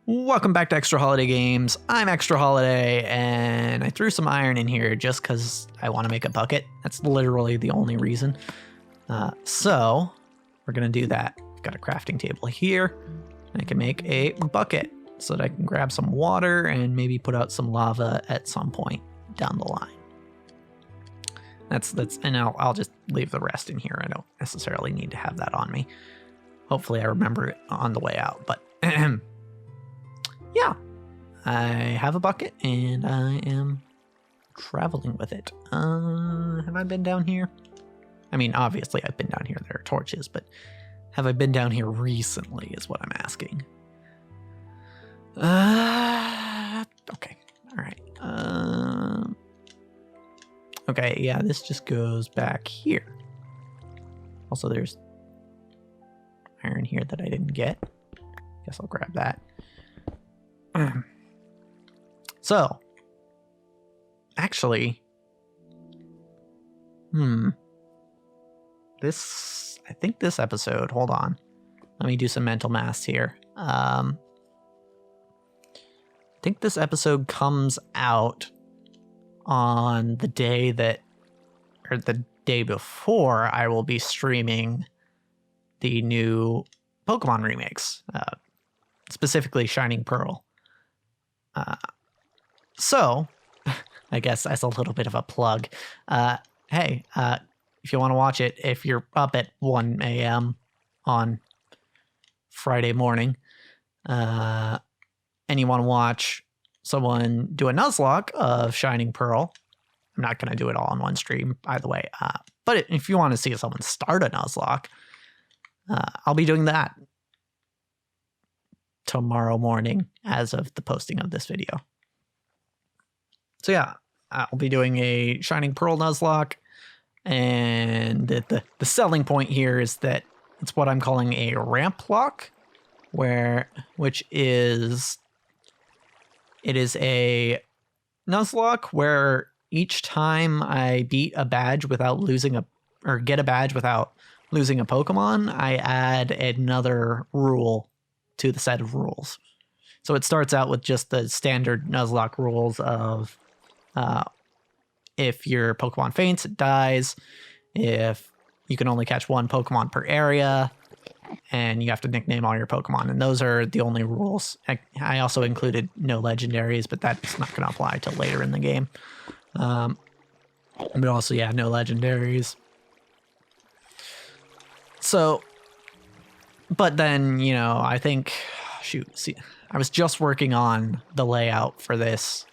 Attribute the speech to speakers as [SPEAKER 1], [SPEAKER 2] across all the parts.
[SPEAKER 1] Welcome back to Extra Holiday Games. I'm Extra Holiday, and I threw some iron in here just because I want to make a bucket. That's literally the only reason. So we're going to do that. I've got a crafting table here, and I can make a bucket so that I can grab some water and maybe put out some lava at some point down the line. And I'll just leave the rest in here. I don't necessarily need to have that on me. Hopefully I remember it on the way out, but yeah, I have a bucket and I am traveling with it. Have I been down here? I mean, obviously I've been down here. There are torches, but have I been down here recently is what I'm asking. Okay. All right. Okay, yeah, this just goes back here. Also, there's iron here that I didn't get. Guess I'll grab that. So, actually, I think this episode, hold on. Let me do some mental math here. I think this episode comes out on the day or the day before I will be streaming the new Pokemon remakes, specifically Shining Pearl. So, I guess as a little bit of a plug, hey, if you want to watch it, if you're up at 1 a.m. on Friday morning, and you want to watch someone do a Nuzlocke of Shining Pearl, I'm not going to do it all in one stream, by the way, but if you want to see someone start a Nuzlocke, I'll be doing that tomorrow morning as of the posting of this video. So yeah, I'll be doing a Shining Pearl Nuzlocke, and the selling point here is that it's what I'm calling a ramp lock, which is a Nuzlocke where each time I beat a badge without losing or get a badge without losing a Pokemon, I add another rule to the set of rules. So it starts out with just the standard Nuzlocke rules of if your Pokemon faints, it dies. If you can only catch one Pokemon per area, and you have to nickname all your Pokemon. And those are the only rules. I also included no legendaries, but that's not going to apply till later in the game. But also, yeah, no legendaries. So, but then, I think, I was just working on the layout for this,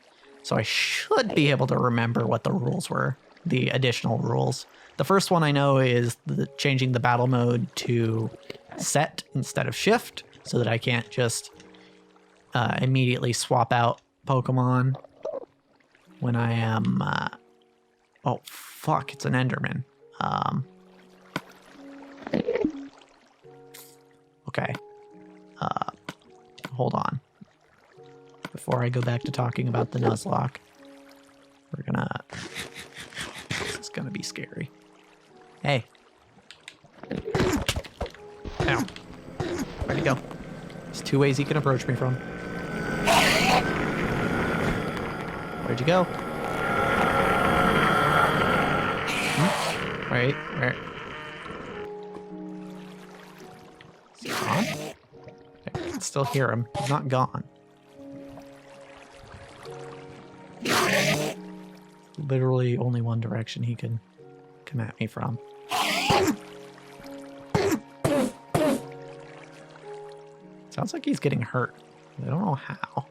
[SPEAKER 1] so I should be able to remember what the rules were, the additional rules. The first one I know is changing the battle mode to set instead of shift, so that I can't just immediately swap out Pokemon when I am... oh, fuck, it's an Enderman. Okay. Hold on. Before I go back to talking about the Nuzlocke, this is gonna be scary. Hey. Ow. Where'd he go? There's two ways he can approach me from. Where'd you go? Wait, where? Is he gone? I can still hear him. He's not gone. Literally only one direction he can come at me from. Sounds like he's getting hurt. I don't know how.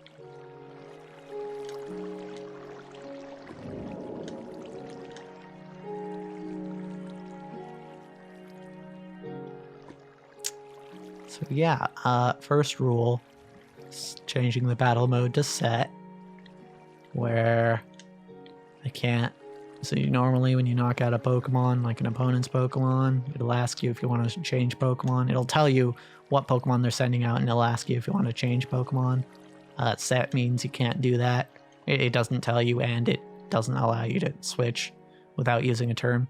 [SPEAKER 1] So yeah, first rule is changing the battle mode to set, where I can't. So normally when you knock out a Pokemon, like an opponent's Pokemon, it'll ask you if you want to change Pokemon. It'll tell you what Pokemon they're sending out, and it'll ask you if you want to change Pokemon. Set means you can't do that. It doesn't tell you, and it doesn't allow you to switch without using a turn.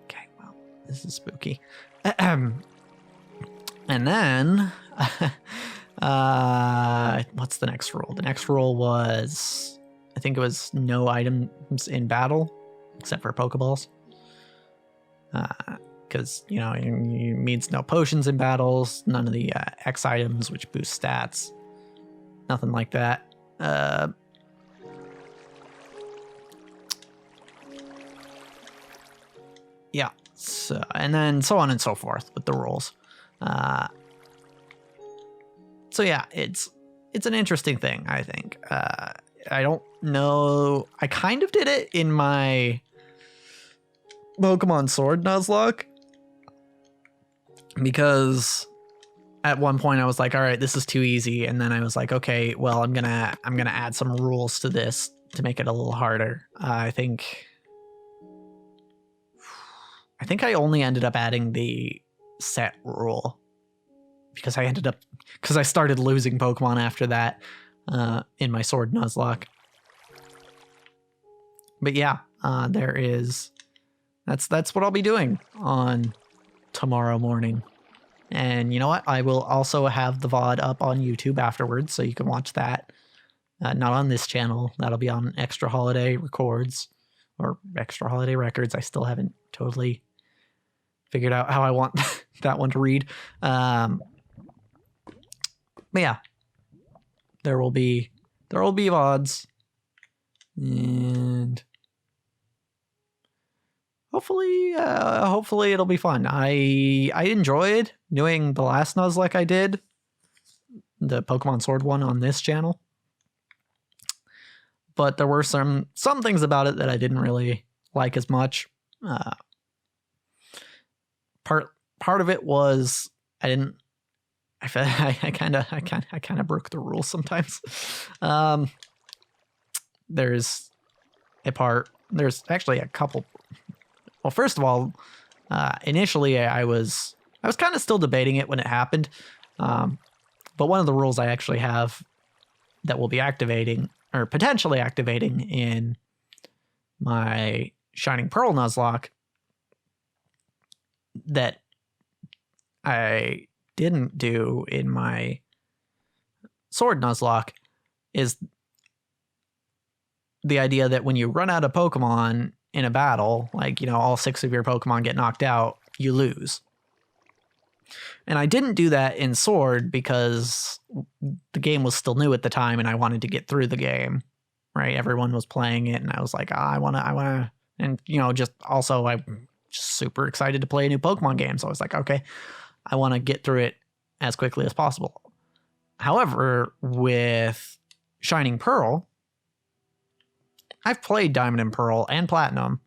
[SPEAKER 1] Okay, well, this is spooky. And then What's the next rule? The next rule was, I think it was no items in battle, except for Pokeballs. Because, you know, it means no potions in battles, none of the X items, which boost stats. Nothing like that. Yeah. So, and then so on and so forth with the rules. So yeah, it's an interesting thing, I think. I don't know. I kind of did it in my Pokemon Sword Nuzlocke, because at one point I was like, all right, this is too easy. And then I was like, okay, well, I'm gonna add some rules to this to make it a little harder. I think I only ended up adding the set rule because I started losing Pokemon after that in my Sword Nuzlocke. But yeah, that's what I'll be doing on tomorrow morning. And you know what? I will also have the VOD up on YouTube afterwards, so you can watch that. Not on this channel. That'll be on Extra Holiday Records or Extra Holiday Records. I still haven't totally figured out how I want that one to read. But yeah, there will be VODs, and hopefully it'll be fun. I enjoyed doing the last Nuzlocke I did, the Pokemon Sword one on this channel, but there were some things about it that I didn't really like as much. Part of it was I kind of broke the rules sometimes. There's actually a couple. Well, first of all, initially I was kind of still debating it when it happened. But one of the rules I actually have that will be activating or potentially activating in my Shining Pearl Nuzlocke that I didn't do in my Sword Nuzlocke is the idea that when you run out of Pokemon in a battle, like, you know, all 6 of your Pokemon get knocked out, you lose. And I didn't do that in Sword because the game was still new at the time and I wanted to get through the game, right? Everyone was playing it and I was like, I want to, and, you know, just also I'm just super excited to play a new Pokemon game. So I was like, okay, I want to get through it as quickly as possible. However, with Shining Pearl, I've played Diamond and Pearl and Platinum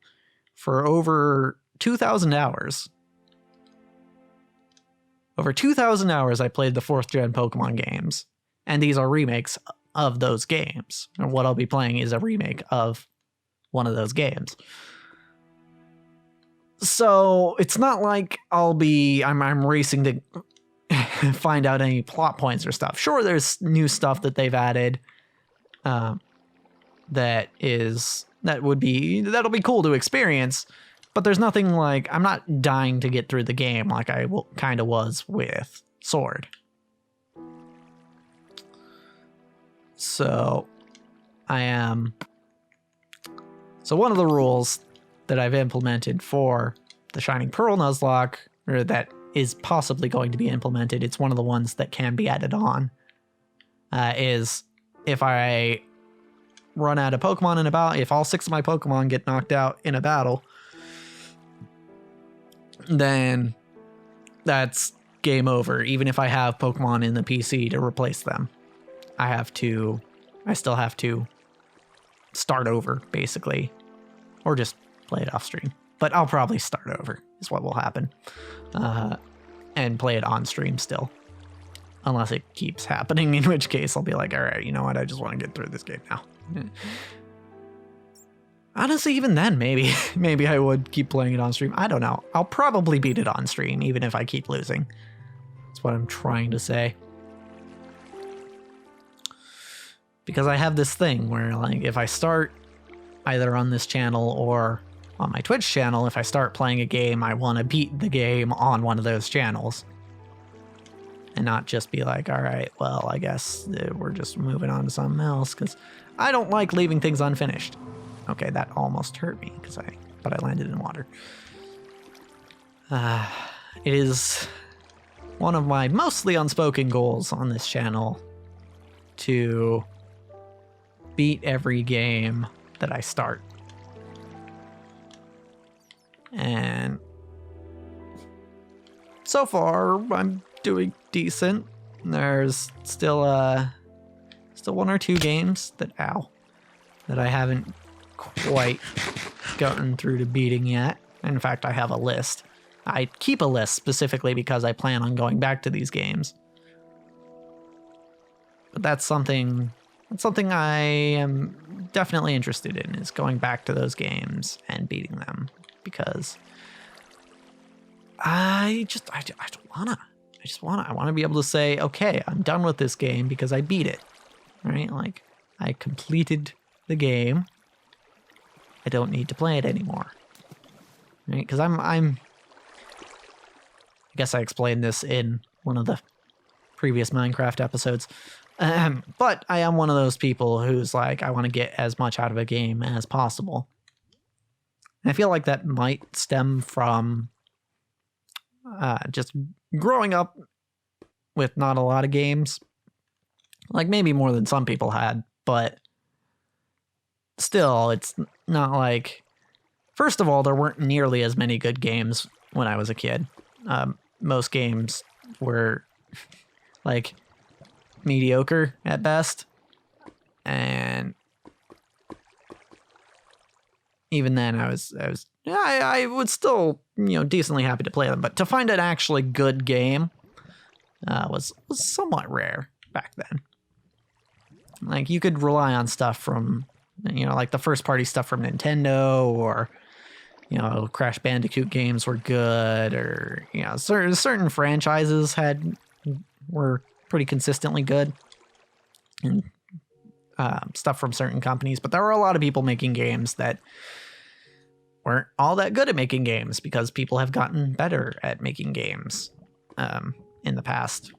[SPEAKER 1] for over 2,000 hours. Over 2,000 hours I played the 4th gen Pokemon games. And these are remakes of those games. And what I'll be playing is a remake of one of those games. So it's not like I'm racing to find out any plot points or stuff. Sure, there's new stuff that they've added that'll be cool to experience, but there's nothing like, I'm not dying to get through the game like I kind of was with Sword. So one of the rules that I've implemented for the Shining Pearl Nuzlocke, or that is possibly going to be implemented, it's one of the ones that can be added on, is if I run out of Pokemon in a battle, if all 6 of my Pokemon get knocked out in a battle, then that's game over. Even if I have Pokemon in the PC to replace them, I still have to start over, basically, or just play it off stream. But I'll probably start over is what will happen, and play it on stream still, unless it keeps happening, in which case I'll be like, all right, you know what, I just want to get through this game now. Honestly, even then, maybe I would keep playing it on stream. I don't know. I'll probably beat it on stream, even if I keep losing. That's what I'm trying to say. Because I have this thing where, like, if I start either on this channel or on my Twitch channel, if I start playing a game, I want to beat the game on one of those channels. and not just be like, all right, well, I guess we're just moving on to something else, because I don't like leaving things unfinished. Okay, that almost hurt me, but I landed in water. It is one of my mostly unspoken goals on this channel to beat every game that I start. And so far, I'm doing decent. There's still one or two games that I haven't quite gotten through to beating yet. In fact, I have a list. I keep a list specifically because I plan on going back to these games. But that's something I am definitely interested in, is going back to those games and beating them, because I want to be able to say, okay, I'm done with this game because I beat it, right? Like, I completed the game. I don't need to play it anymore, right? Because I guess I explained this in one of the previous Minecraft episodes, but I am one of those people who's like, I want to get as much out of a game as possible. And I feel like that might stem from just growing up with not a lot of games, like maybe more than some people had, but still, it's not like, first of all, there weren't nearly as many good games when I was a kid. Most games were like mediocre at best, and even then I was still, decently happy to play them, but to find an actually good game was somewhat rare back then. Like, you could rely on stuff from, like the first party stuff from Nintendo, or Crash Bandicoot games were good, or certain franchises were pretty consistently good, and stuff from certain companies. But there were a lot of people making games that weren't all that good at making games, because people have gotten better at making games in the past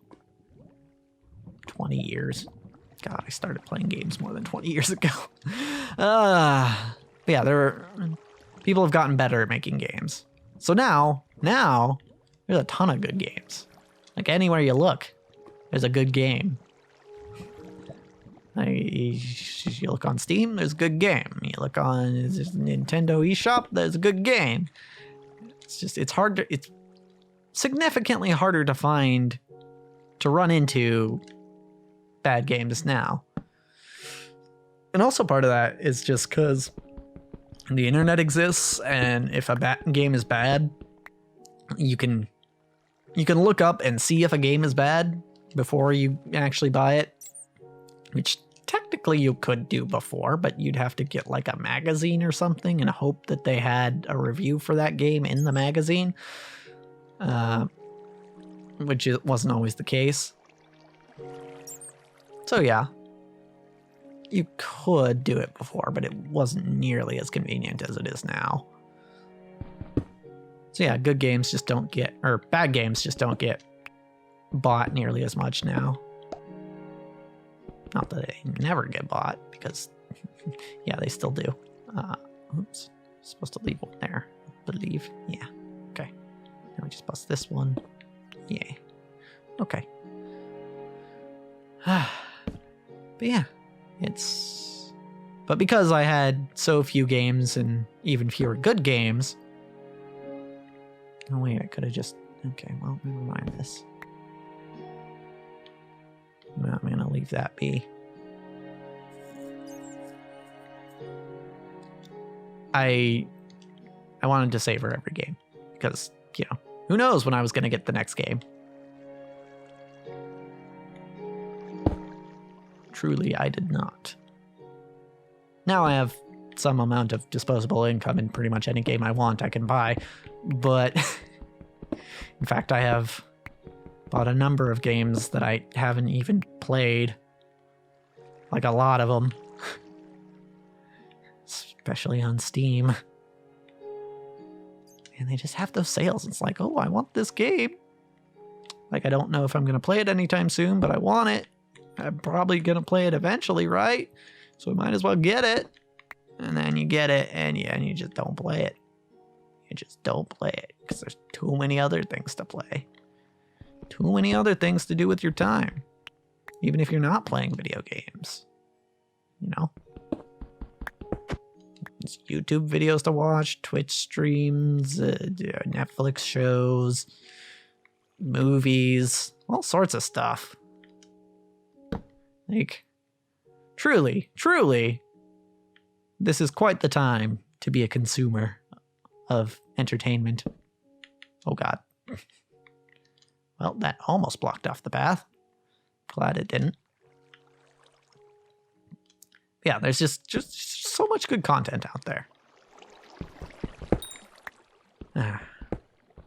[SPEAKER 1] 20 years. God, I started playing games more than 20 years ago. But yeah, people have gotten better at making games. So now there's a ton of good games. Like, anywhere you look, there's a good game. Like, you look on Steam, there's a good game. You look on Nintendo eShop, there's a good game. It's significantly harder to run into bad games now. And also part of that is just because the internet exists, and if a game is bad, you can look up and see if a game is bad before you actually buy it, which technically you could do before, but you'd have to get like a magazine or something and hope that they had a review for that game in the magazine, which wasn't always the case. So yeah, you could do it before, but it wasn't nearly as convenient as it is now. So yeah, bad games just don't get bought nearly as much now. Not that they never get bought, because yeah, they still do. Oops, supposed to leave one there, I believe. Yeah, okay. Now we just bust this one. Yeah, okay. But yeah, but because I had so few games and even fewer good games. Oh wait, I could have just, okay, well, never mind this. No, I'm gonna leave that be. I wanted to savor every game, because, who knows when I was gonna get the next game. Truly, I did not. Now I have some amount of disposable income, and pretty much any game I want I can buy. But in fact, I have bought a number of games that I haven't even played. Like, a lot of them. Especially on Steam. And they just have those sales. It's like, oh, I want this game. Like, I don't know if I'm going to play it anytime soon, but I want it. I'm probably going to play it eventually, right? So I might as well get it. And then you get it, and you just don't play it. You just don't play it, because there's too many other things to play. Too many other things to do with your time. Even if you're not playing video games. You know? There's YouTube videos to watch, Twitch streams, Netflix shows, movies, all sorts of stuff. Like, truly, this is quite the time to be a consumer of entertainment. Oh God. Well, that almost blocked off the path. Glad it didn't. Yeah, there's just so much good content out there.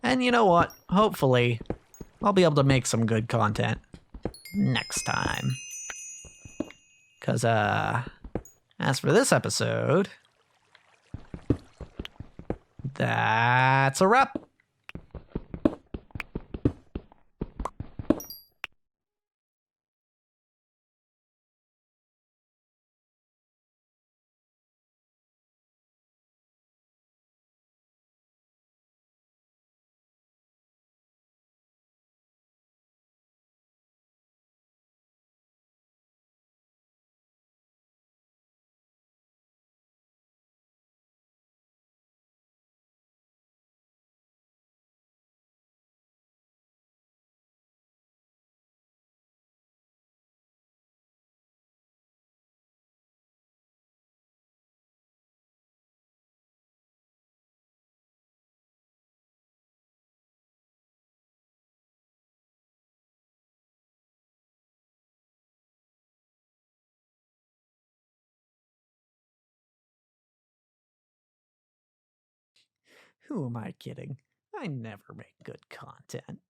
[SPEAKER 1] And you know what? Hopefully, I'll be able to make some good content next time. Because, as for this episode, that's a wrap. Who am I kidding? I never make good content.